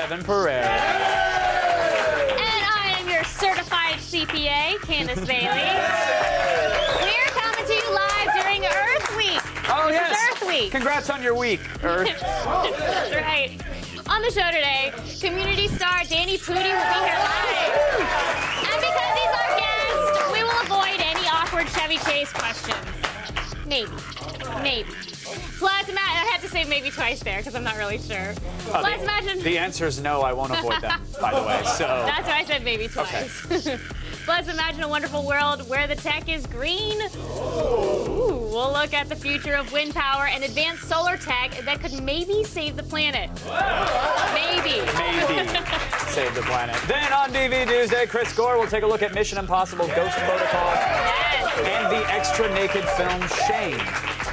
Kevin Pereira. And I am your certified CPA, Candace Bailey. We're coming to you live during Earth Week. Oh, This yes. is Earth Week. Congrats on your week, Earth. That's right. On the show today, community star Danny Pudi will be here live. And because he's our guest, we will avoid any awkward Chevy Chase questions. Maybe. Maybe. Plus, I had to say maybe twice there because I'm not really sure. Plus, imagine. The answer is no, I won't avoid them, by the way, so. That's why I said maybe twice. Okay. Plus, imagine a wonderful world where the tech is green. Ooh, we'll look at the future of wind power and advanced solar tech that could maybe save the planet. Maybe. Maybe save the planet. Then on DV Tuesday, Chris Gore will take a look at Mission Impossible Ghost Protocol and the extra naked film Shane.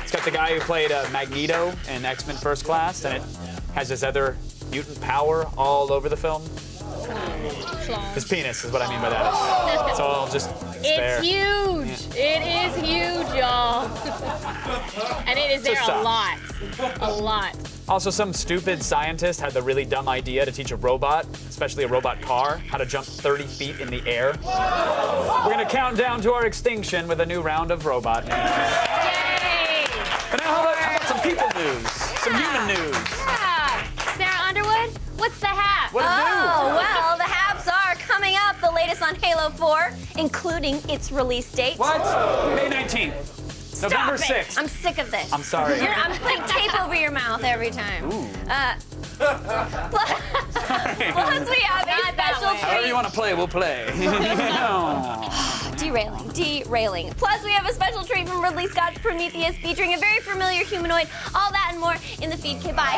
It's got the guy who played Magneto in X-Men First Class, and it has his other mutant power all over the film. His penis is what I mean by that. It's all just there. It's huge. Yeah. It is huge, y'all. And it is there a lot. A lot. Also, some stupid scientist had the really dumb idea to teach a robot, especially a robot car, how to jump 30 feet in the air. We're going to count down to our extinction with a new round of robot names. Yay! But now, how about some people news? Some human news. Yeah. Sarah Underwood, what's the hap? What it do? Well, the haps are coming up. The latest on Halo 4, including its release date. What? May 19th. November 6th. I'm sick of this. I'm sorry. I'm putting tape over your mouth every time. Ooh. Plus, we have a special treat. However you want to play, we'll play. Derailing. Plus, we have a special treat from Ridley Scott's Prometheus featuring a very familiar humanoid. All that and more in the feed. Okay, bye.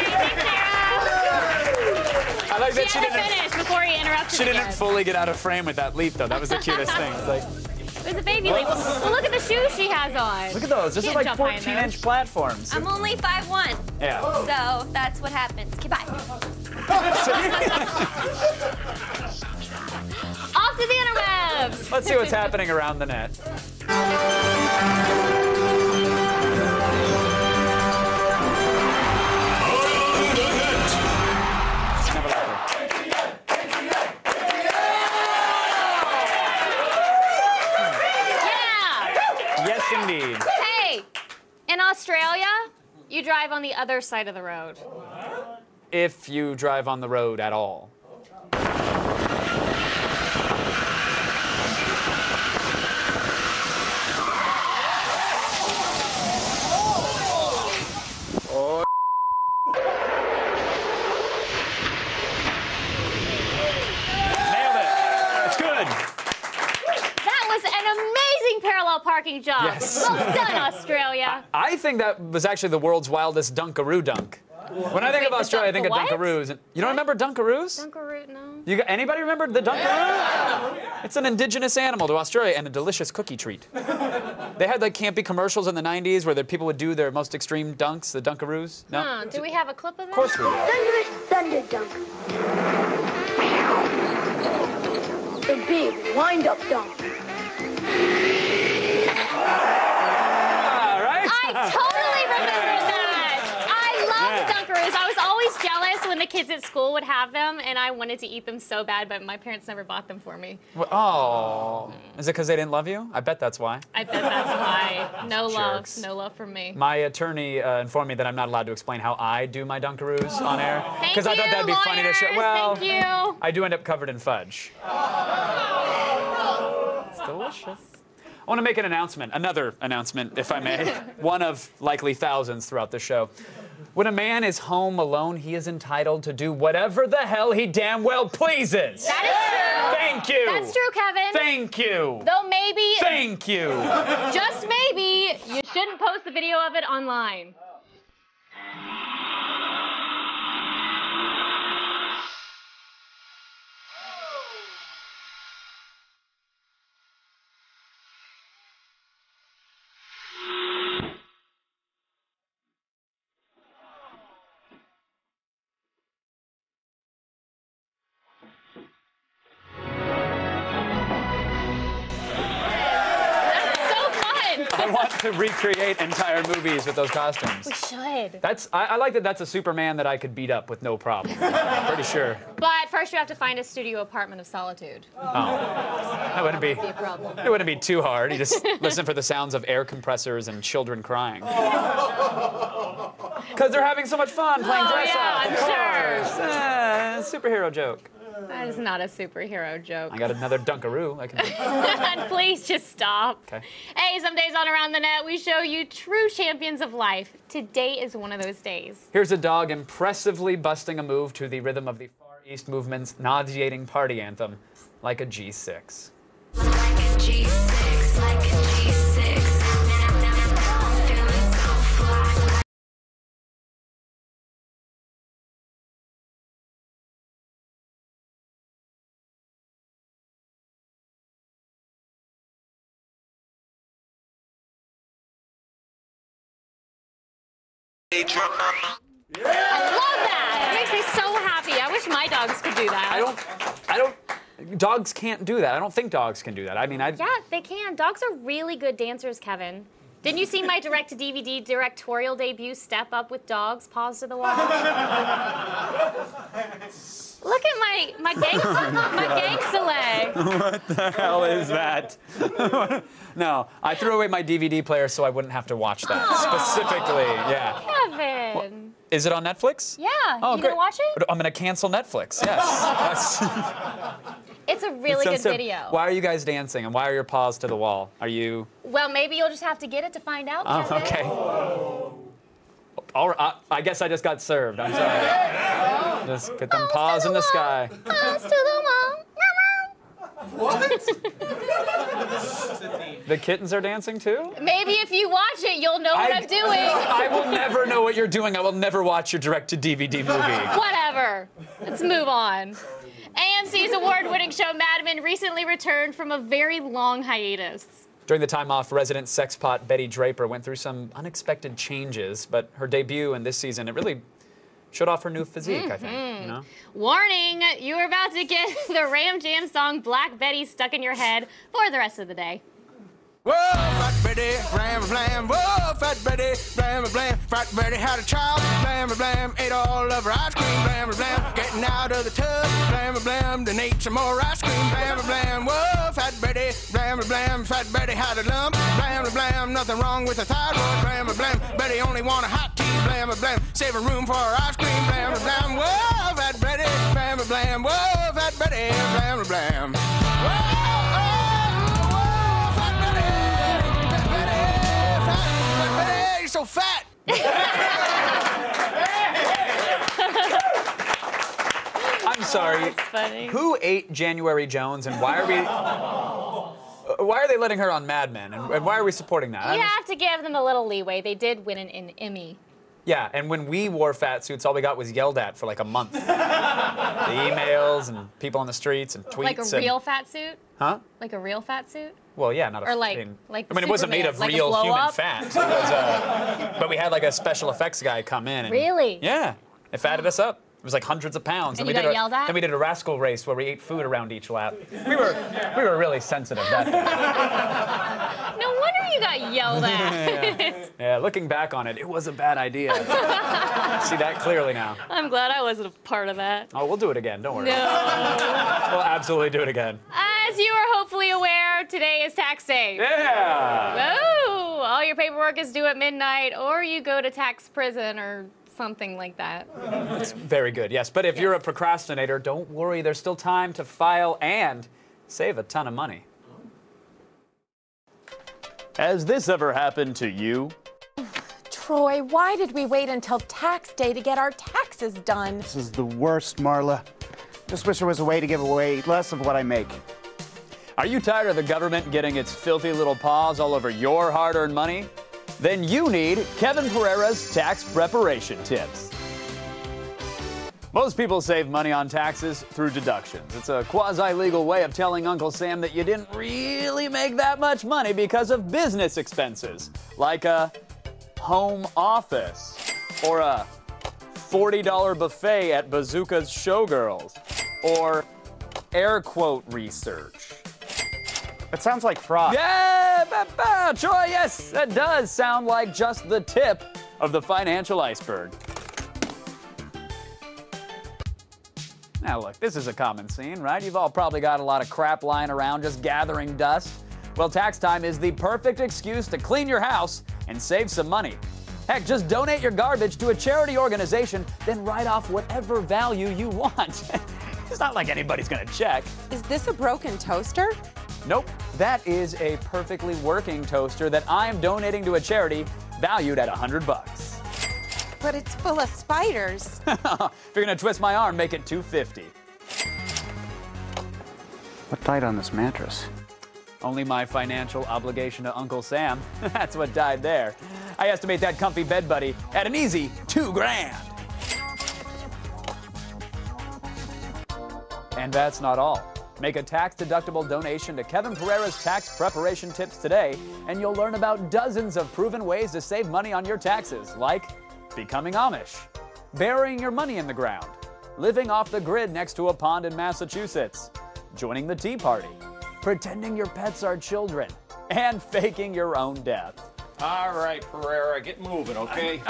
Thanks, Sarah. I like that she didn't finish before he interrupted She didn't again. fully get out of frame with that leap, though. That was the cutest thing. It's like, It was a baby leap. Well, look at the shoes she has on. look at those. Those are like 14-inch platforms. I'm only 5'1". Yeah. So that's what happens. Okay, bye. Off to the interwebs. Let's see what's happening around the net. Yes, indeed. Hey, in Australia, you drive on the other side of the road. If you drive on the road at all. Parking job. Yes. Well done, Australia. I think that was actually the world's wildest Dunkaroo dunk. When I think of Australia, I think of Dunkaroos. You don't remember Dunkaroos? Dunkaroo, no. Anybody remember the Dunkaroo? It's an indigenous animal to Australia and a delicious cookie treat. They had like campy commercials in the 90s where the people would do their most extreme dunks, the Dunkaroos. No? Do we have a clip of that? Of course we do. Thunderous Thunder Dunk. The big wind-up dunk. All right. I totally remember that. I love the Dunkaroos. I was always jealous when the kids at school would have them, and I wanted to eat them so bad, but my parents never bought them for me. Oh. Is it because they didn't love you? I bet that's why. I bet that's why. No love. Jerks. No love from me. My attorney informed me that I'm not allowed to explain how I do my Dunkaroos on air. Because I thought that'd be funny to show. Well, thank you. I do end up covered in fudge. It's delicious. I want to make an announcement, another announcement, if I may. One of likely thousands throughout the show. When a man is home alone, he is entitled to do whatever the hell he damn well pleases. That is true. Thank you. That's true, Kevin. Thank you. Though maybe, Thank you. just maybe, you shouldn't post the video of it online. I want to recreate entire movies with those costumes. We should. I like that that's a Superman that I could beat up with no problem. Pretty sure. But first, you have to find a studio apartment of solitude. Oh. That wouldn't be a problem. It wouldn't be too hard. You just listen for the sounds of air compressors and children crying. Because they're having so much fun playing dress up. I'm sure. Superhero joke. That is not a superhero joke. I got another Dunkaroo. I can. Please just stop. Okay. Hey, some days on Around the Net, we show you true champions of life. Today is one of those days. Here's a dog impressively busting a move to the rhythm of the Far East Movement's nauseating party anthem, Like a G6. Like a G6, like a G6. I'm feeling so fly. I love that. It makes me so happy. I wish my dogs could do that. Dogs can't do that. I don't think dogs can do that. I mean, Yeah, they can. Dogs are really good dancers, Kevin. Didn't you see my direct-to-DVD directorial debut, Step Up with Dogs, Paws to the Wall? Look at my gangsta leg. What the hell is that? No, I threw away my DVD player so I wouldn't have to watch that. Specifically, yeah. Kevin. Is it on Netflix? Yeah, Oh, you great. gonna watch it? I'm gonna cancel Netflix, yes. It's a really good video. Why are you guys dancing and why are your paws to the wall? Are you... Well, maybe you'll just have to get it to find out, Oh, Kevin. okay. All right, I guess I just got served. I'm sorry. Just get them paws in the sky. Paws to the wall. The kittens are dancing too? Maybe if you watch it, you'll know what I'm doing. I will never know what you're doing. I will never watch your direct-to-DVD movie. Whatever. Let's move on. AMC's award-winning show Mad Men recently returned from a very long hiatus. During the time off, resident sexpot Betty Draper went through some unexpected changes, but her debut in this season, it really showed off her new physique, I think. You know? Warning, you are about to get the Ram Jam song Black Betty stuck in your head for the rest of the day. Whoa, Fat Betty, blam, blam, whoa, Fat Betty, blam, blam, Fat Betty had a child, blam, blam, ate all of her ice cream, blam, blam, getting out of the tub, blam, blam, then ate some more ice cream, blam, blam, whoa, Fat Betty, blam, blam, Fat Betty had a lump, blam, blam, nothing wrong with the thyroid, blam, blam, Betty only want a hot tea, blam, blam, saving room for her ice cream, blam, blam, whoa, Fat Betty, blam, blam, whoa, Fat Betty, blam, blam, whoa. So fat. I'm sorry. That's funny. Who ate January Jones, and why are they letting her on Mad Men, and why are we supporting that? You have to give them a little leeway. They did win an Emmy. Yeah, and when we wore fat suits, all we got was yelled at for like a month. The emails and people on the streets and tweets. Like a real fat suit? Huh? Like a real fat suit? Well, yeah, not a. Or like I mean, the it wasn't made of Superman, like a real human blow-up? fat. It was, but we had like a special effects guy come in. And, Really? Yeah, it fatted us up. It was like hundreds of pounds. And we you got did yelled at? Then we did a rascal race where we ate food around each lap. We were really sensitive that day. No wonder you got yelled at. Yeah, looking back on it, it was a bad idea. See that clearly now. I'm glad I wasn't a part of that. Oh, we'll do it again. Don't worry. No. We'll absolutely do it again. As you are hopefully aware, today is tax day. Yeah. Oh, all your paperwork is due at midnight, or you go to tax prison or something like that. It's very good, yes. But if you're a procrastinator, don't worry. There's still time to file and save a ton of money. Has this ever happened to you? Troy, why did we wait until tax day to get our taxes done? This is the worst, Marla. Just wish there was a way to give away less of what I make. Are you tired of the government getting its filthy little paws all over your hard-earned money? Then you need Kevin Pereira's tax preparation tips. Most people save money on taxes through deductions. It's a quasi-legal way of telling Uncle Sam that you didn't really make that much money because of business expenses, like a home office or a $40 buffet at Bazooka's Showgirls or air quote research. It sounds like fraud. Yeah, Troy, yes, that does sound like just the tip of the financial iceberg. Now look, this is a common scene, right? You've all probably got a lot of crap lying around just gathering dust. Well, tax time is the perfect excuse to clean your house and save some money. Heck, just donate your garbage to a charity organization, then write off whatever value you want. It's not like anybody's gonna check. Is this a broken toaster? Nope, that is a perfectly working toaster that I am donating to a charity valued at $100. But it's full of spiders. If you're gonna twist my arm, make it $250. What died on this mattress? Only my financial obligation to Uncle Sam. That's what died there. I estimate that comfy bed buddy at an easy $2 grand. And that's not all. Make a tax-deductible donation to Kevin Pereira's tax preparation tips today, and you'll learn about dozens of proven ways to save money on your taxes, like becoming Amish, burying your money in the ground, living off the grid next to a pond in Massachusetts, joining the Tea Party, pretending your pets are children, and faking your own death. All right, Pereira, get moving, okay?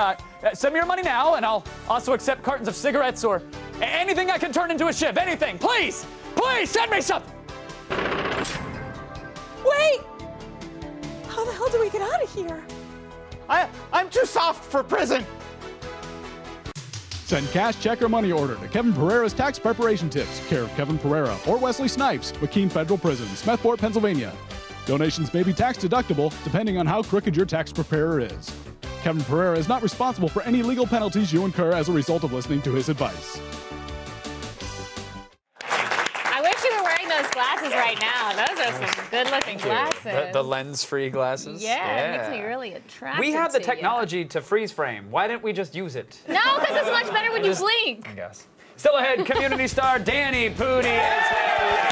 Send me your money now, and I'll also accept cartons of cigarettes or anything I can turn into a shiv. Anything, please! Please, send me something! Wait! How the hell do we get out of here? I'm too soft for prison. Send cash, check, or money order to Kevin Pereira's Tax Preparation Tips, care of Kevin Pereira or Wesley Snipes, McKean Federal Prison, Smethport, Pennsylvania. Donations may be tax deductible depending on how crooked your tax preparer is. Kevin Pereira is not responsible for any legal penalties you incur as a result of listening to his advice. I wish you were wearing those glasses right now. Those are some good-looking glasses. The lens-free glasses? Yeah, it makes me really attractive. We have the to technology to freeze frame. Why didn't we just use it? You. No, because it's much better when you blink. I guess. Still ahead, community star Danny Pudi is here.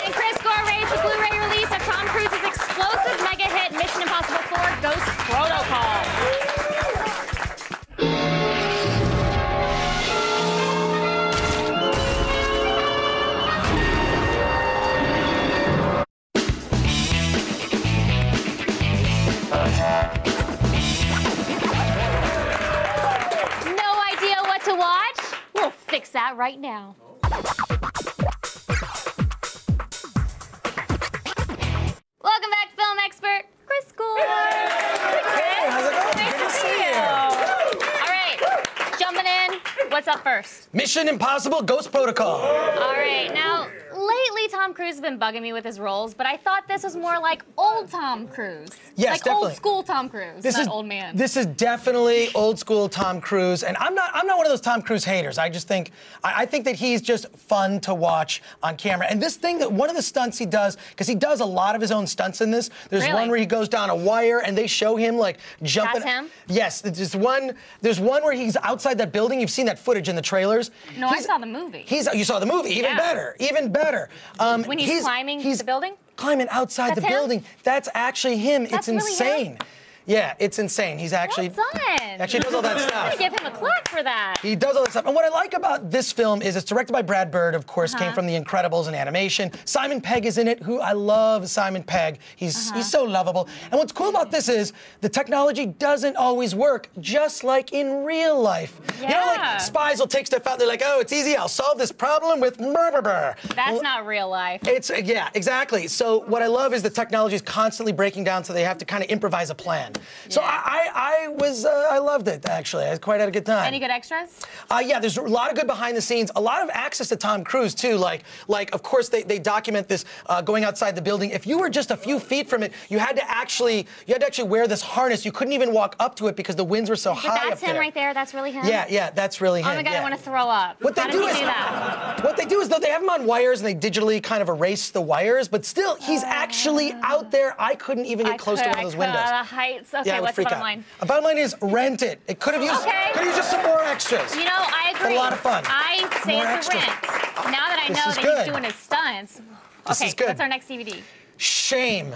And Chris Gore rates the Blu-ray release of Tom Cruise's explosive mega hit Mission Impossible 4 Ghost Protocol. No idea what to watch? We'll fix that right now. Welcome back, film expert Chris Gore. Hey, how's it going? Nice Good to see you. All right, jumping in. What's up first? Mission Impossible Ghost Protocol. All right, now lately Tom Cruise has been bugging me with his roles, but I thought this was more like old Tom Cruise. Yes, like definitely. old school Tom Cruise, not old man. This is definitely old school Tom Cruise, and I'm not one of those Tom Cruise haters. I just think I think that he's just fun to watch on camera. And this thing, that one of the stunts he does, because he does a lot of his own stunts in this. There's Really? one where he goes down a wire and they show him like jumping. That's him? Yes, there's one where he's outside that building. You've seen that footage in the trailers. No, I saw the movie. You saw the movie, even Yeah. better, even better. When he's climbing the building? Climbing outside That's the him? building. That's actually him. That's it's really insane. him? Yeah, it's insane. He's actually Well done. actually does all that I'm stuff. gonna give him a clap for that. He does all that stuff. And what I like about this film is it's directed by Brad Bird, of course, came Uh-huh. from The Incredibles and animation. Simon Pegg is in it, who I love Simon Pegg. He's so lovable. And what's cool about this is the technology doesn't always work, just like in real life. You know, Yeah. like spies will take stuff out, they're like, oh, it's easy, I'll solve this problem with murder. That's not real life. It's, yeah, exactly. So what I love is the technology is constantly breaking down, so they have to kind of improvise a plan. So I loved it, actually. I quite had a good time. Any good extras? Yeah, there's a lot of good behind the scenes, a lot of access to Tom Cruise, too. Like of course, they document this going outside the building. If you were just a few feet from it, you had to actually wear this harness. You couldn't even walk up to it because the winds were so high up there. But that's him right there. That's really him? Yeah, that's really him. Oh my God, yeah. I want to throw up. What How they does do he is do that? what they do is though they have him on wires and they digitally kind of erase the wires, but still he's actually out there. I couldn't even get close to one of those windows. The heights. Okay, Yeah, I would what's the freak bottom out. line? The bottom line is rent it. It could have used just some more extras. You know, I But agree. a lot of fun. I say More it's a extras. rent. Now that I This know is that good. he's doing his stunts. This Okay, is good. what's our next DVD? Shame.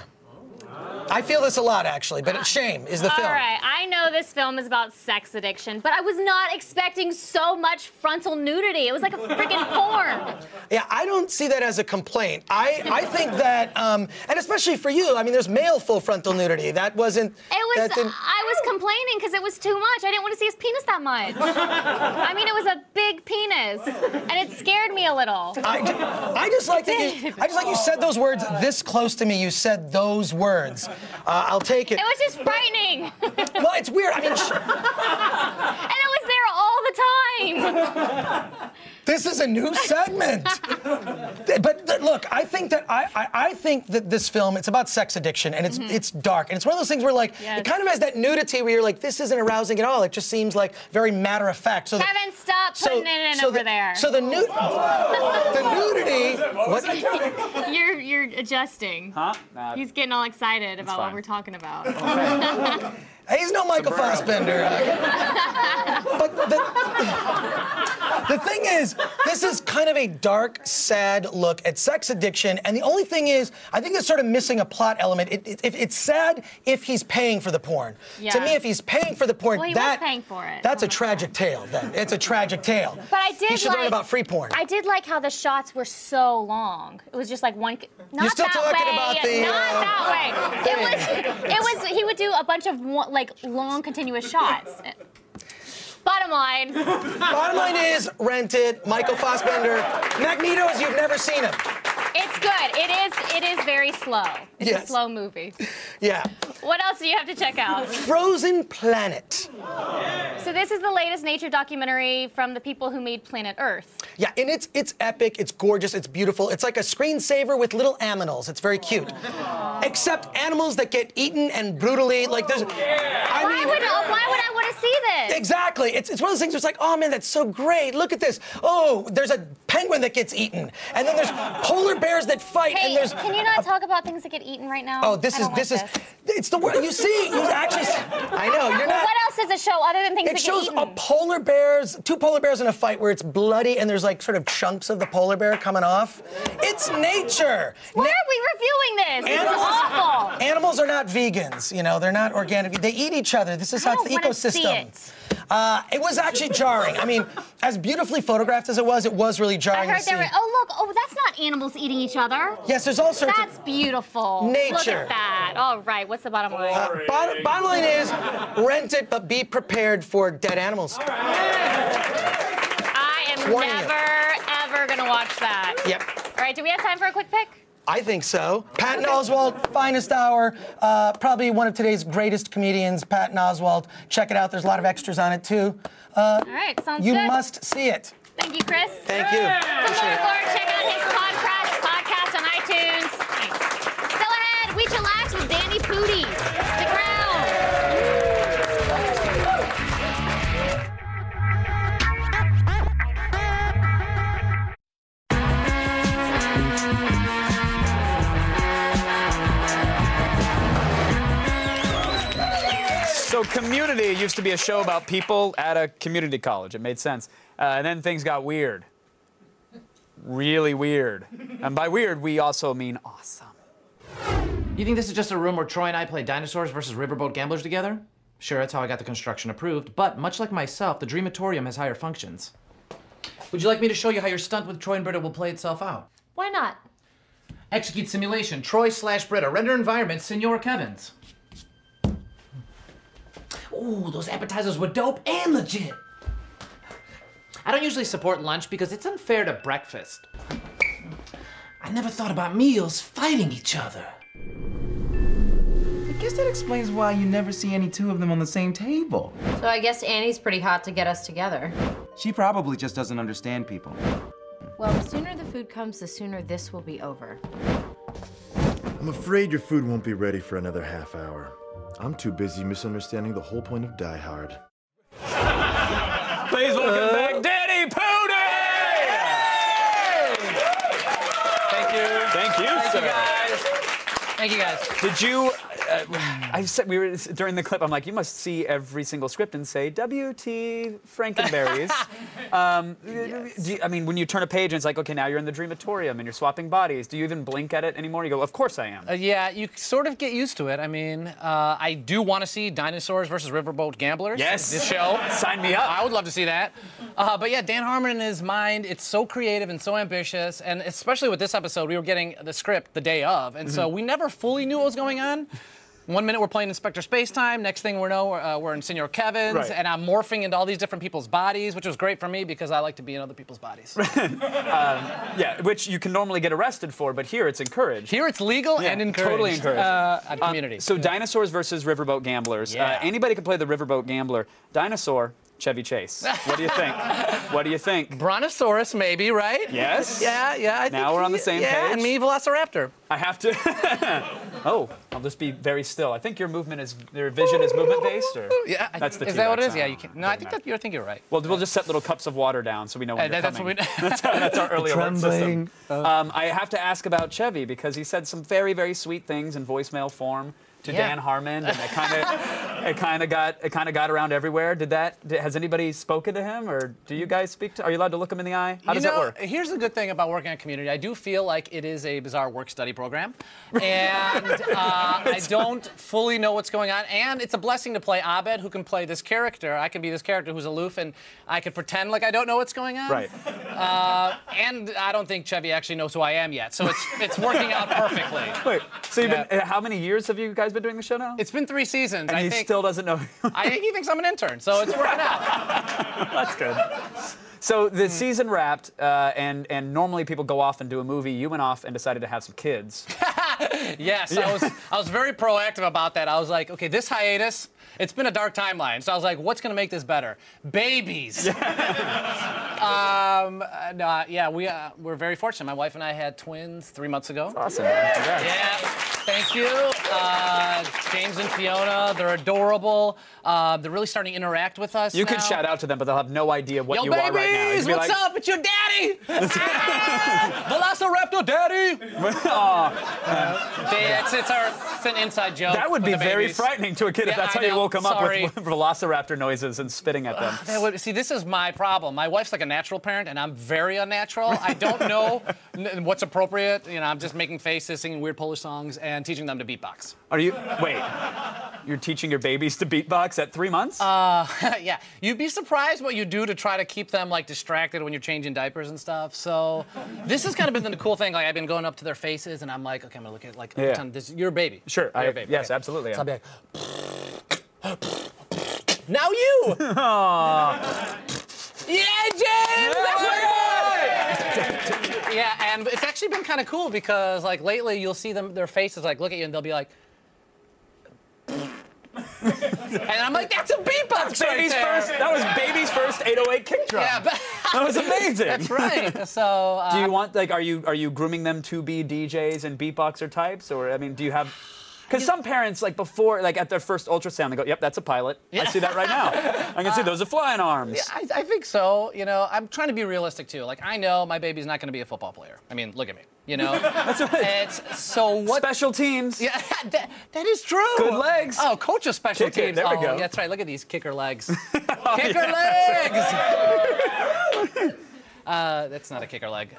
I feel this a lot, actually, but Shame is the film. All right, I know this film is about sex addiction, but I was not expecting so much frontal nudity. It was like a freaking porn. Yeah, I don't see that as a complaint. I think that, and especially for you, I mean, there's male full frontal nudity. That wasn't. I was complaining because it was too much. I didn't want to see his penis that much. I mean, it was a big penis, and it scared me a little. I just like that you said those words this close to me. You said those words. I'll take it. It was just frightening. Well, it's weird. I mean, and it was there all the time. This is a new segment. But look, I think that this film, it's about sex addiction, and it's dark, and it's one of those things where like it kind of has that nudity where you're like, this isn't arousing at all. It just seems like very matter of fact. So Kevin, stop putting it in over there. So the nudity. What? You're adjusting. Huh? He's getting all excited about what we're talking about. He's no Michael Fassbender. But the thing is, this is kind of a dark, sad look at sex addiction, and the only thing is, I think it's sort of missing a plot element. It's sad if he's paying for the porn. Yeah. To me, if he's paying for the porn, Well, he was paying for it. That's a tragic tale, then. It's a tragic tale. But I did You should learn about free porn. I did like how the shots were so long. It was just like one. Not You're still that talking way. about the, not that way. It was. He would do a bunch of like long continuous shots. Bottom line. Bottom line is, rent it. Michael Fassbender. Magnetos, you've never seen him. It's good. It is very slow. It's a slow movie. Yeah. What else do you have to check out? Frozen Planet. So this is the latest nature documentary from the people who made Planet Earth. Yeah, and it's epic, it's gorgeous, it's beautiful. It's like a screensaver with little aminals. It's very cute. Except animals that get eaten and brutally, like there's... Why would I want to see this? Exactly. It's one of those things where it's like, oh man, that's so great. Look at this. Oh, there's a penguin that gets eaten. And then there's polar bears that fight. Hey, and there's can you not talk about things that get eaten right now? Oh, this is it's the word you see. You actually I know, you're not. What else does it show other than things that get eaten? It shows two polar bears in a fight where it's bloody and there's like sort of chunks of the polar bear coming off. It's nature. Why are we reviewing this? This is awful. Animals are not vegans, you know, they're not organic. They eat each other. This is how it's the ecosystem. It was actually jarring. I mean, as beautifully photographed as it was really jarring. I heard to see. oh, that's not animals eating each other. Yes, there's all sorts That's beautiful. Nature. Look at that. All right, what's the bottom line? Bottom line is, rent it, but be prepared for dead animals. I am never, ever gonna watch that. Yep. All right, do we have time for a quick pick? I think so. Patton Oswalt, Finest Hour, probably one of today's greatest comedians, Patton Oswalt. Check it out. There's a lot of extras on it, too. All right, sounds good. You must see it. Thank you, Chris. Thank you. For more Gord, check out his podcast on iTunes. Thanks. Still ahead, We Chillax with Danny Pudi. Stick around. So Community used to be a show about people at a community college. It made sense. And then things got weird. Really weird. And by weird, we also mean awesome. You think this is just a room where Troy and I play dinosaurs versus riverboat gamblers together? Sure, that's how I got the construction approved, but much like myself, the Dreamatorium has higher functions. Would you like me to show you how your stunt with Troy and Britta will play itself out? Why not? Execute simulation, Troy/Britta. Render environment, Senor Kevins. Ooh, those appetizers were dope and legit. I don't usually support lunch because it's unfair to breakfast. I never thought about meals fighting each other. I guess that explains why you never see any two of them on the same table. So I guess Annie's pretty hot to get us together. She probably just doesn't understand people. Well, the sooner the food comes, the sooner this will be over. I'm afraid your food won't be ready for another half hour. I'm too busy misunderstanding the whole point of Die Hard. Please welcome back Danny Pudi! Thank you. Thank you, sir. Thank you, guys. Did you I said we were during the clip. I'm like, you must see every single script and say W.T. Frankenberries. I mean, when you turn a page and it's like, okay, now you're in the Dreamatorium and you're swapping bodies. Do you even blink at it anymore? You go, of course I am. Yeah, you sort of get used to it. I mean, I do want to see Dinosaurs versus Riverboat Gamblers. Yes. This show. Sign me up. I would love to see that. But yeah, Dan Harmon in his mind, it's so creative and so ambitious, and especially with this episode, we were getting the script the day of, and so we never fully knew what was going on. One minute we're playing Inspector Spacetime, next thing we know we're in Senor Kevin's, and I'm morphing into all these different people's bodies, which was great for me because I like to be in other people's bodies. Yeah, which you can normally get arrested for, but here it's encouraged. Here it's legal and encouraged. Totally encouraged. At Community. So Dinosaurs versus Riverboat Gamblers. Anybody can play the Riverboat Gambler. Dinosaur, Chevy Chase. What do you think? What do you think? Brontosaurus, maybe, right? Yes? Yeah. I now we're on the same page. And me, Velociraptor. I have to. Oh, I'll just be very still. I think your vision is movement based, or yeah, that's the is that what it is? Yeah, you can. No, I think you're right. Well, we'll just set little cups of water down so we know when you're that's coming. What we that's our early alert system. I have to ask about Chevy because he said some very, very sweet things in voicemail form to Dan Harmon, and it kind of got around everywhere. Has anybody spoken to him, or do you guys speak to? Are you allowed to look him in the eye? How does that work? Here's the good thing about working on Community. I do feel like it is a bizarre work-study program, and I don't fully know what's going on. And it's a blessing to play Abed, who can play this character. I can be this character who's aloof, and I can pretend like I don't know what's going on. Right. And I don't think Chevy actually knows who I am yet, so it's working out perfectly. Wait, so you've been? How many years have you guys been doing the show now? It's been 3 seasons. And he still doesn't know. I think he thinks I'm an intern, so it's working out. That's good. So the season wrapped, and normally people go off and do a movie. You went off and decided to have some kids. Yes, yeah. I was very proactive about that. I was like, okay, this hiatus, it's been a dark timeline. So I was like, what's going to make this better? Babies. We're very fortunate. My wife and I had twins 3 months ago. That's awesome, man. Congrats. Yeah, thank you. James and Fiona, they're adorable. They're really starting to interact with us You now. can shout out to them, but they'll have no idea what you babies, are right now. What's up? It's your daddy! Velociraptor daddy! It's an inside joke. That would be very frightening to a kid if that's how you woke him up Sorry. with velociraptor noises and spitting at them. See, this is my problem. My wife's like a natural parent, and I'm very unnatural. I don't know what's appropriate. You know, I'm just making faces, singing weird Polish songs, and teaching them to beatbox. Wait, you're teaching your babies to beatbox at 3 months? Yeah. You'd be surprised what you do to try to keep them, like, distracted when you're changing diapers and stuff. So this has kind of been the cool thing. Like, I've been going up to their faces, and I'm like, okay, I'm going to look at, like, pretend this is your baby. Sure. Your baby. Yes, okay. absolutely. So I'll be like, now you! Yeah, James! Yeah, and it's actually been kind of cool because, like, lately you'll see their faces, like, look at you, and they'll be like, and I'm like, that's a beatbox right there. That was baby's first 808 kick drum. Yeah, but that was amazing. That's right. So, do you want, like, are you grooming them to be DJs and beatboxer types, or I mean, do you have? Because some parents, like before, like at their first ultrasound, they go, "Yep, that's a pilot. I see that right now. I can see those are flying arms." Yeah, I think so. You know, I'm trying to be realistic too. Like, I know my baby's not going to be a football player. I mean, look at me. You know, that's right. So what? Special teams. Yeah, that is true. Good legs. Oh, coach of special teams. There we go. That's right. Look at these kicker legs. Kicker legs. That's not a kicker leg.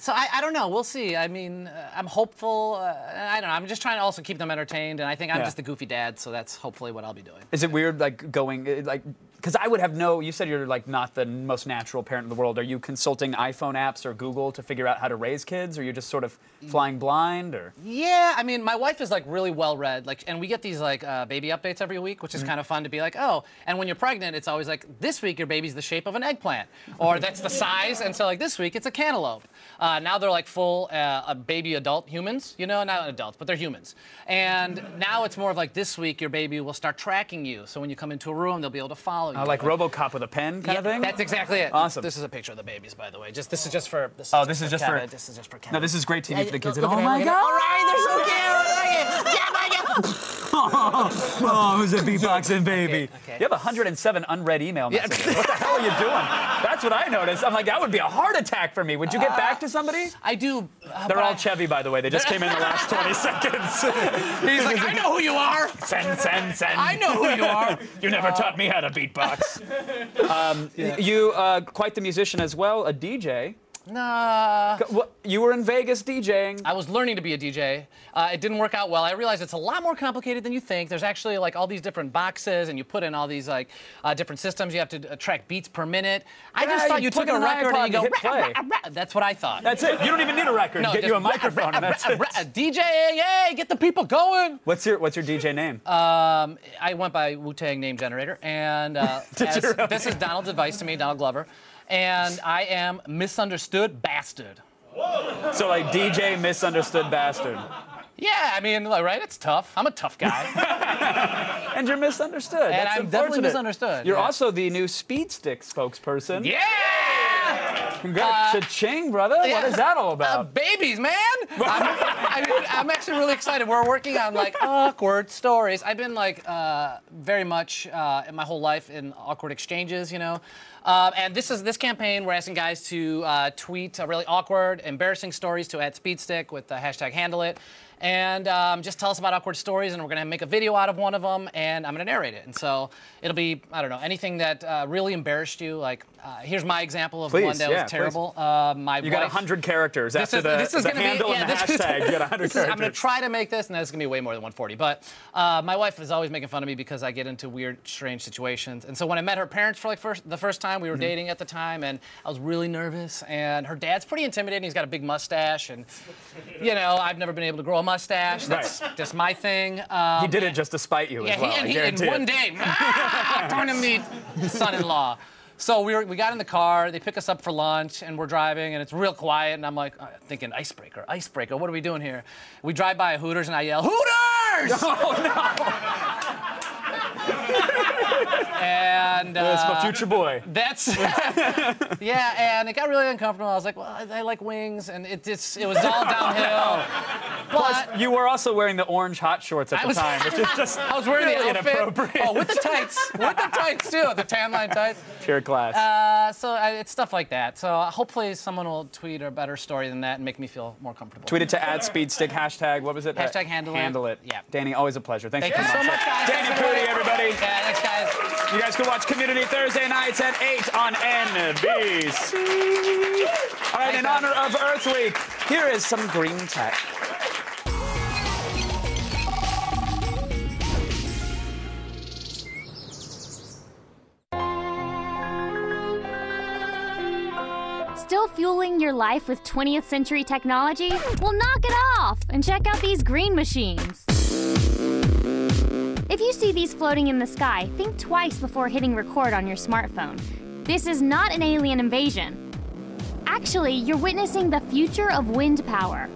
So I don't know. We'll see. I mean, I'm hopeful. I don't know. I'm just trying to also keep them entertained, and I think I'm just a goofy dad, so that's hopefully what I'll be doing. Is it weird, like, going, like, because I would have you said you're, like, not the most natural parent in the world. Are you consulting iPhone apps or Google to figure out how to raise kids, or are you just sort of flying blind, or? Yeah, I mean, my wife is, like, really well-read, like, and we get these, like, baby updates every week, which is kind of fun to be like, oh, and when you're pregnant, it's always like, this week your baby's the shape of an eggplant, or that's the size, and so, like, this week it's a cantaloupe. Now they're, like, full baby adult humans, you know, not adults, but they're humans. And now it's more of like, this week your baby will start tracking you, so when you come into a room, they'll be able to follow you. Like RoboCop with a pen kind of thing? That's exactly it. Awesome. This is a picture of the babies, by the way. This is just for. This is just for Kevin. No, this is great TV for the kids. Oh my God! All right, they're so cute. Yeah, my God. Oh, who's a beatboxing baby? Okay. You have 107 unread email messages. What the hell are you doing? That's what I noticed. I'm like, that would be a heart attack for me. Would you get back to somebody? I do. They're all Chevy, by the way. They just came in the last 20 seconds. He's like, I know who you are. Send. I know who you are. You never taught me how to beatbox. You, quite the musician as well, a DJ. Nah. You were in Vegas DJing. I was learning to be a DJ. It didn't work out well. I realized it's a lot more complicated than you think. There's actually like all these different boxes, and you put in all these like different systems. You have to track beats per minute. I just thought you took a record and you go, hit play. That's what I thought. That's it. You don't even need a record. No, Get you a microphone, and that's it. DJing, hey, get the people going. What's your DJ name? I went by Wu-Tang Name Generator, and this is Donald's advice to me, Donald Glover. And I am Misunderstood Bastard. Whoa. So like DJ Misunderstood Bastard. Yeah, I mean, right? It's tough. I'm a tough guy. And you're misunderstood. And That's I'm definitely misunderstood. You're also the new Speed Stick spokesperson. Yeah! Congrats. Cha-ching, brother. Yeah. What is that all about? Babies, man! I'm actually really excited. We're working on like awkward stories. I've been like very much in my whole life in awkward exchanges, you know. And this campaign, we're asking guys to tweet really awkward, embarrassing stories to @SpeedStick with the hashtag #HandleIt. And just tell us about awkward stories, and we're going to make a video out of one of them, and I'm going to narrate it. And so it'll be, I don't know, anything that really embarrassed you. Like, here's my example of one that was terrible. You got 100 characters after the handle and the hashtag. You got 100 characters. I'm going to try to make this, and it's going to be way more than 140. But my wife is always making fun of me because I get into weird, strange situations. And so when I met her parents for like the first time, we were dating at the time, and I was really nervous. And her dad's pretty intimidating. He's got a big mustache, and you know, I've never been able to grow a mustache. That's just my thing. He did it just to spite you as well. He in one day, turned him the son-in-law. So we got in the car, they pick us up for lunch, and we're driving, and it's real quiet, and I'm like, thinking, icebreaker, what are we doing here? We drive by a Hooters, and I yell, Hooters! Oh, no! And that's my future boy. That's yeah, and it got really uncomfortable. I was like, well, I like wings, and it was all downhill. Plus, you were also wearing the orange hot shorts at the time, which is just I was wearing really the outfit. inappropriate. Oh, with the tights too, the tan line tights. Pure class. So it's stuff like that. So hopefully someone will tweet a better story than that and make me feel more comfortable. Tweet it to @SpeedStick, hashtag, what was it? Hashtag #HandleIt. Yeah. Danny, always a pleasure. Thank you so much, guys. Danny Pudi, everybody. Yeah, thanks, guys. You guys can watch Community Thursday nights at 8 on NBC. All right, in honor of Earth Week, here is some green tech. Still fueling your life with 20th century technology? Well, knock it off and check out these green machines. If you see these floating in the sky, think twice before hitting record on your smartphone. This is not an alien invasion. Actually, you're witnessing the future of wind power.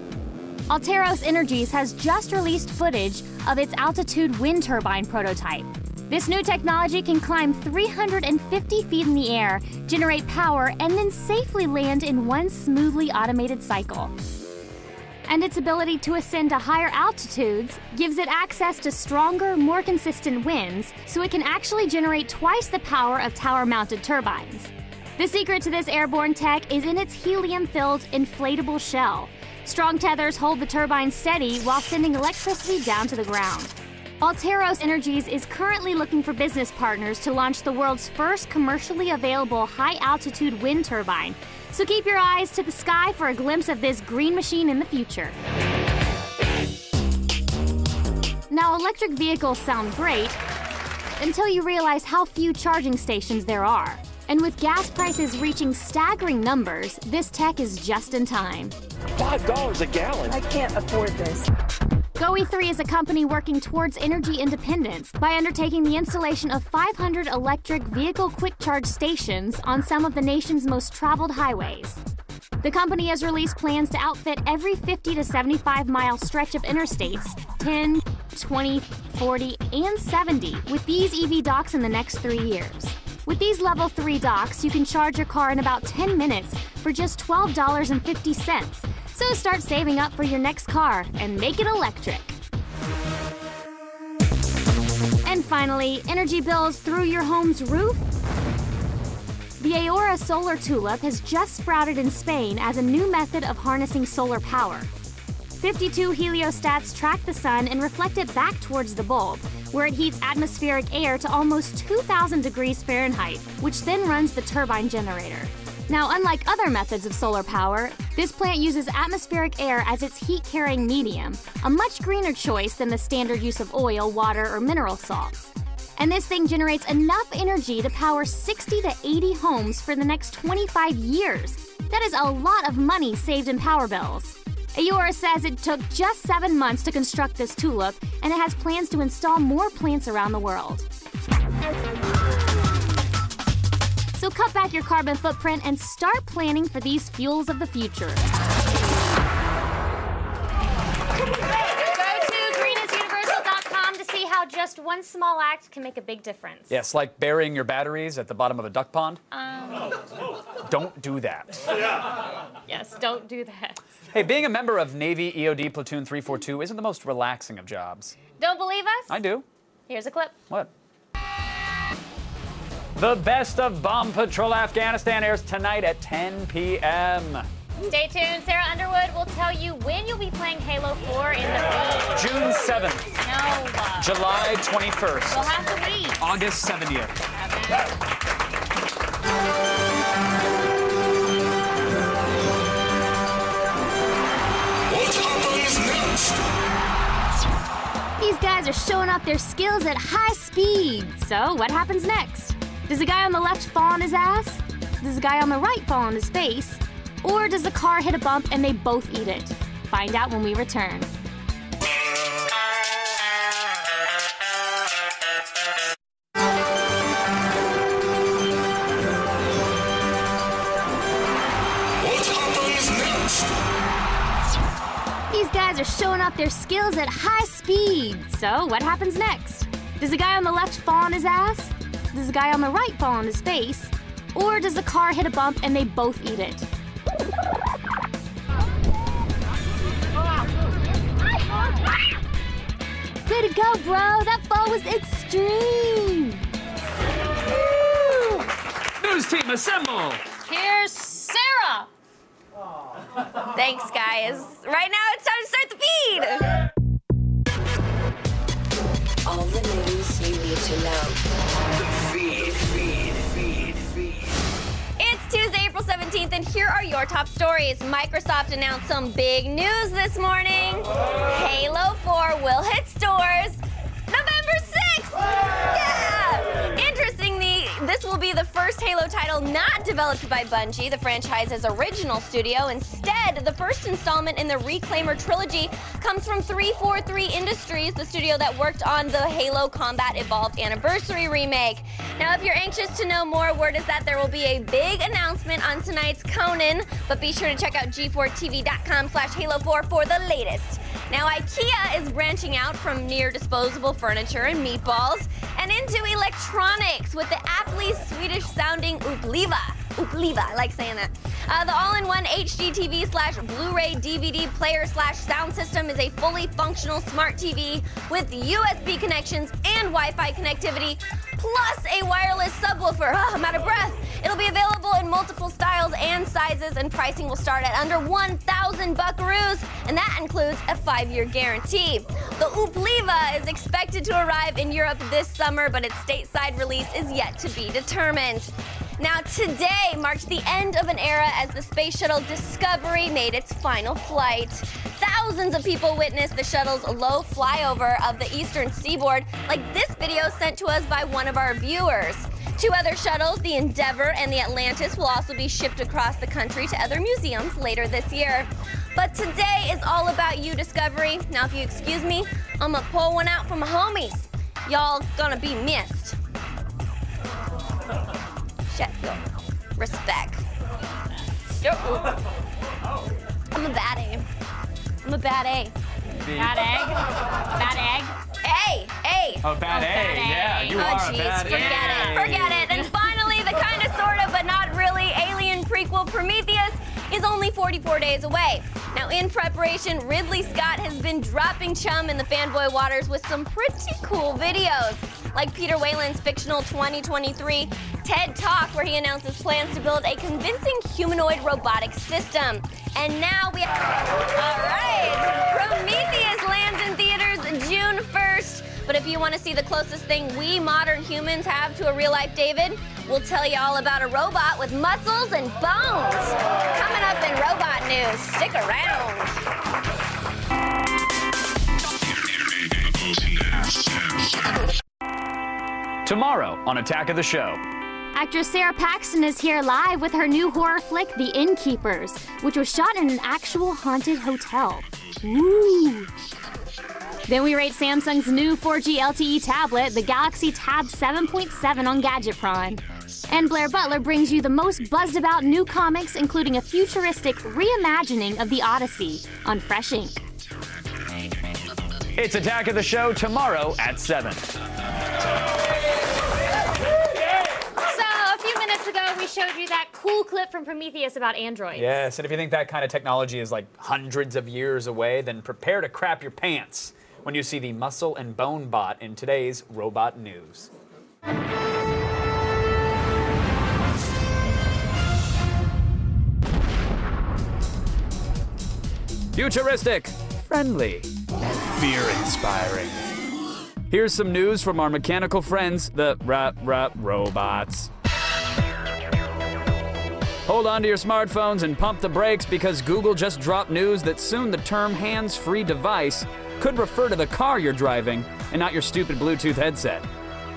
Alteros Energies has just released footage of its altitude wind turbine prototype. This new technology can climb 350 feet in the air, generate power, and then safely land in one smoothly automated cycle. And its ability to ascend to higher altitudes gives it access to stronger, more consistent winds, so it can actually generate twice the power of tower-mounted turbines. The secret to this airborne tech is in its helium-filled inflatable shell. Strong tethers hold the turbine steady while sending electricity down to the ground. Alteros Energies is currently looking for business partners to launch the world's first commercially available high-altitude wind turbine. So keep your eyes to the sky for a glimpse of this green machine in the future. Now, electric vehicles sound great until you realize how few charging stations there are. And with gas prices reaching staggering numbers, this tech is just in time. $5 a gallon. I can't afford this. GoE3 is a company working towards energy independence by undertaking the installation of 500 electric vehicle quick charge stations on some of the nation's most traveled highways. The company has released plans to outfit every 50 to 75 mile stretch of interstates, 10, 20, 40, and 70, with these EV docks in the next 3 years. With these level 3 docks, you can charge your car in about 10 minutes for just $12.50. So start saving up for your next car and make it electric. finally, energy bills through your home's roof? The Aura solar tulip has just sprouted in Spain as a new method of harnessing solar power. 52 heliostats track the sun and reflect it back towards the bulb, where it heats atmospheric air to almost 2,000 degrees Fahrenheit, which then runs the turbine generator. Now, unlike other methods of solar power, this plant uses atmospheric air as its heat-carrying medium, a much greener choice than the standard use of oil, water, or mineral salts. And this thing generates enough energy to power 60 to 80 homes for the next 25 years. That is a lot of money saved in power bills. Aura says it took just 7 months to construct this tulip, and it has plans to install more plants around the world. So cut back your carbon footprint and start planning for these fuels of the future. Go to greenisuniversal.com to see how just one small act can make a big difference. Yes, like burying your batteries at the bottom of a duck pond. Don't do that. Yes, don't do that. Hey, being a member of Navy EOD Platoon 342 isn't the most relaxing of jobs. Don't believe us? I do. Here's a clip. What? The Best of Bomb Patrol Afghanistan airs tonight at 10 p.m. Stay tuned. Sarah Underwood will tell you when you'll be playing Halo 4 in the feed. June 7th. No. July 21st. We'll have to wait. August 70th. What happens next? These guys are showing off their skills at high speed. So what happens next? Does the guy on the left fall on his ass? Does the guy on the right fall on his face? Or does the car hit a bump and they both eat it? Find out when we return. What happens next? These guys are showing off their skills at high speed. So what happens next? Does the guy on the left fall on his ass? Does the guy on the right fall on his face? Or does the car hit a bump and they both eat it? Way to go, bro! That fall was extreme! News team, assemble! Here's Sarah! Thanks, guys. Right now, it's time to start the feed. All the news you need to know. The feed. It's Tuesday, April 17th, and here are your top stories. Microsoft announced some big news this morning. Halo 4 will hit stores November 6th! Yeah! Interestingly, this will be the first Halo title not developed by Bungie, the franchise's original studio. Instead, the first installment in the Reclaimer trilogy comes from 343 Industries, the studio that worked on the Halo Combat Evolved Anniversary remake. Now, if you're anxious to know more, word is that there will be a big announcement on tonight's Conan, but be sure to check out g4tv.com/Halo4 for the latest. Now, IKEA is branching out from near disposable furniture and meatballs and into electronics with the aptly Swedish-sounding Upliva. Upliva, I like saying that. The all-in-one HD TV/Blu-ray DVD player/sound system is a fully functional smart TV with USB connections and Wi-Fi connectivity, plus a wireless subwoofer. I'm out of breath. It'll be available in multiple styles and sizes, and pricing will start at under 1,000 buckaroos, and that includes a 5-year guarantee. The Upliva is expected to arrive in Europe this summer, but its stateside release is yet to be determined. Now, today marks the end of an era as the space shuttle Discovery made its final flight. Thousands of people witnessed the shuttle's low flyover of the eastern seaboard, like this video sent to us by one of our viewers. 2 other shuttles, the Endeavour and the Atlantis, will also be shipped across the country to other museums later this year. But today is all about you, Discovery. Now, if you excuse me, I'm gonna pull one out for my homies. Y'all gonna be missed. Sheffield. Respect. I'm a bad A. I'm a bad A. Bad egg? Bad egg? A! Oh, bad A. Yeah, you are a bad A. Forget it. And finally, the kind of, sort of, but not really Alien prequel Prometheus is only 44 days away. Now, in preparation, Ridley Scott has been dropping chum in the fanboy waters with some pretty cool videos. like Peter Whalen's fictional 2023 TED Talk, where he announces plans to build a convincing humanoid robotic system. And now we all right, Prometheus lands in theaters June 1st. But if you want to see the closest thing we modern humans have to a real-life David, we'll tell you all about a robot with muscles and bones. Coming up in robot news. Stick around. Tomorrow on Attack of the Show. Actress Sarah Paxton is here live with her new horror flick, The Innkeepers, which was shot in an actual haunted hotel. Ooh. Then we rate Samsung's new 4G LTE tablet, the Galaxy Tab 7.7 on Gadget Prime. And Blair Butler brings you the most buzzed about new comics, including a futuristic reimagining of the Odyssey on Fresh Ink. It's Attack of the Show tomorrow at 7. We showed you that cool clip from Prometheus about androids. Yes, and if you think that kind of technology is like hundreds of years away, then prepare to crap your pants when you see the muscle and bone bot in today's Robot News. Futuristic, friendly, and fear-inspiring. Here's some news from our mechanical friends, the robots. Hold on to your smartphones and pump the brakes because Google just dropped news that soon the term hands-free device could refer to the car you're driving and not your stupid Bluetooth headset.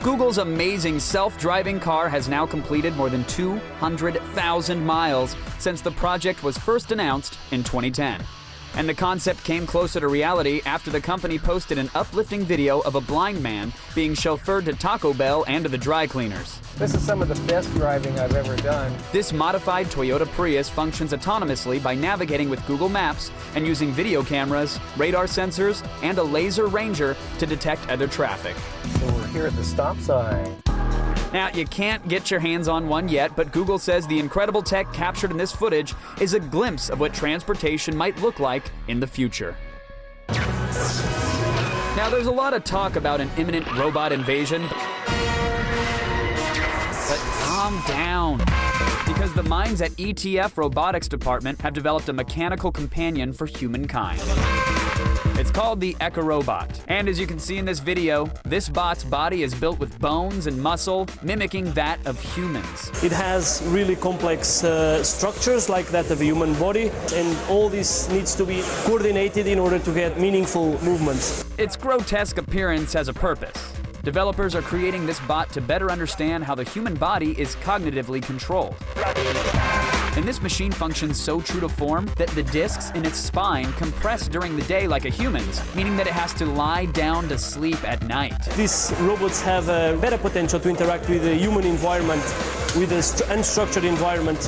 Google's amazing self-driving car has now completed more than 200,000 miles since the project was first announced in 2010. And the concept came closer to reality after the company posted an uplifting video of a blind man being chauffeured to Taco Bell and to the dry cleaners. This is some of the best driving I've ever done. This modified Toyota Prius functions autonomously by navigating with Google Maps and using video cameras, radar sensors, and a laser ranger to detect other traffic. So we're here at the stop sign. Now, you can't get your hands on one yet, but Google says the incredible tech captured in this footage is a glimpse of what transportation might look like in the future. Now, there's a lot of talk about an imminent robot invasion, but calm down, because the minds at ETF Robotics Department have developed a mechanical companion for humankind. It's called the EchoRobot, and as you can see in this video, this bot's body is built with bones and muscle, mimicking that of humans. It has really complex structures like that of a human body, and all this needs to be coordinated in order to get meaningful movements. Its grotesque appearance has a purpose. Developers are creating this bot to better understand how the human body is cognitively controlled. And this machine functions so true to form that the discs in its spine compress during the day like a human's, meaning that it has to lie down to sleep at night. These robots have a better potential to interact with the human environment, with an unstructured environment,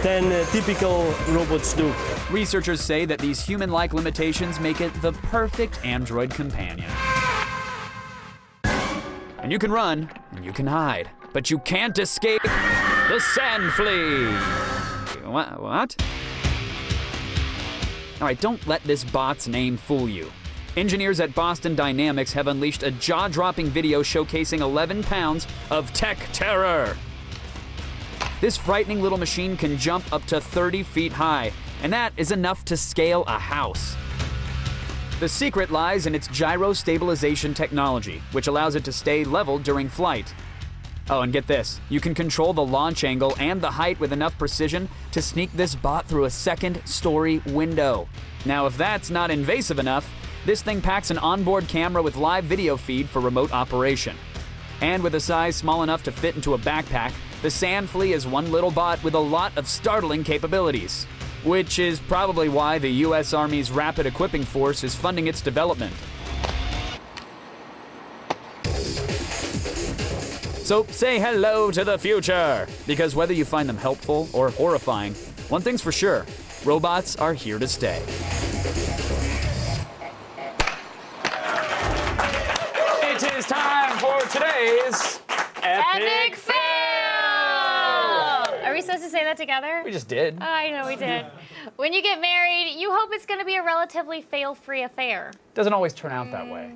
than typical robots do. Researchers say that these human-like limitations make it the perfect android companion. And you can run, and you can hide, but you can't escape the sand flea. What? All right, don't let this bot's name fool you. Engineers at Boston Dynamics have unleashed a jaw-dropping video showcasing 11 pounds of tech terror. This frightening little machine can jump up to 30 feet high, and that is enough to scale a house. The secret lies in its gyro stabilization technology, which allows it to stay level during flight. Oh, and get this, you can control the launch angle and the height with enough precision to sneak this bot through a second-story window. Now, if that's not invasive enough, this thing packs an onboard camera with live video feed for remote operation. And with a size small enough to fit into a backpack, the Sand Flea is one little bot with a lot of startling capabilities. Which is probably why the U.S. Army's Rapid Equipping Force is funding its development. So say hello to the future, because whether you find them helpful or horrifying, one thing's for sure, robots are here to stay. It is time for today's Epic Fail! Are we supposed to say that together? We just did. Oh, I know we did. When you get married, you hope it's going to be a relatively fail-free affair. Doesn't always turn out that way.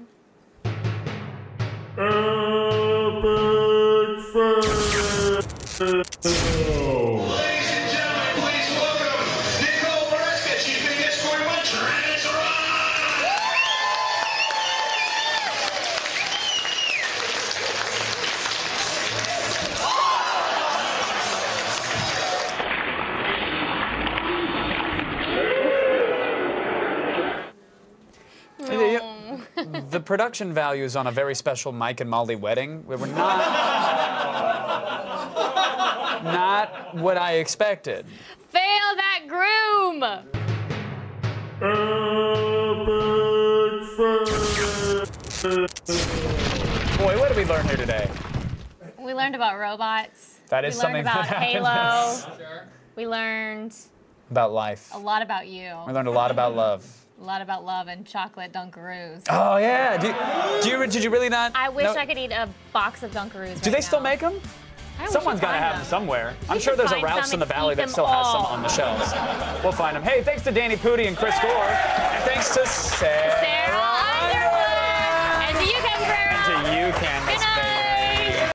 The production values on a very special Mike and Molly wedding were not what I expected. Fail that groom! Boy, what did we learn here today? We learned about robots. That is something We learned about that Halo. We learned About life. a lot about you. We learned a lot about love. A lot about love and chocolate Dunkaroos. Oh yeah. Did you really not? I wish know- I could eat a box of Dunkaroos. Do they still make them? I wish Someone's you'd got to find have them. them somewhere. I'm We sure should there's a find Ralph's some in the and Valley eat that them still has some all. on the shelves. We'll find them. Hey, thanks to Danny Pudi and Chris Gore. And thanks to Sarah Underwood. And to you, Kevin Pereira. And to you, Candace Bay.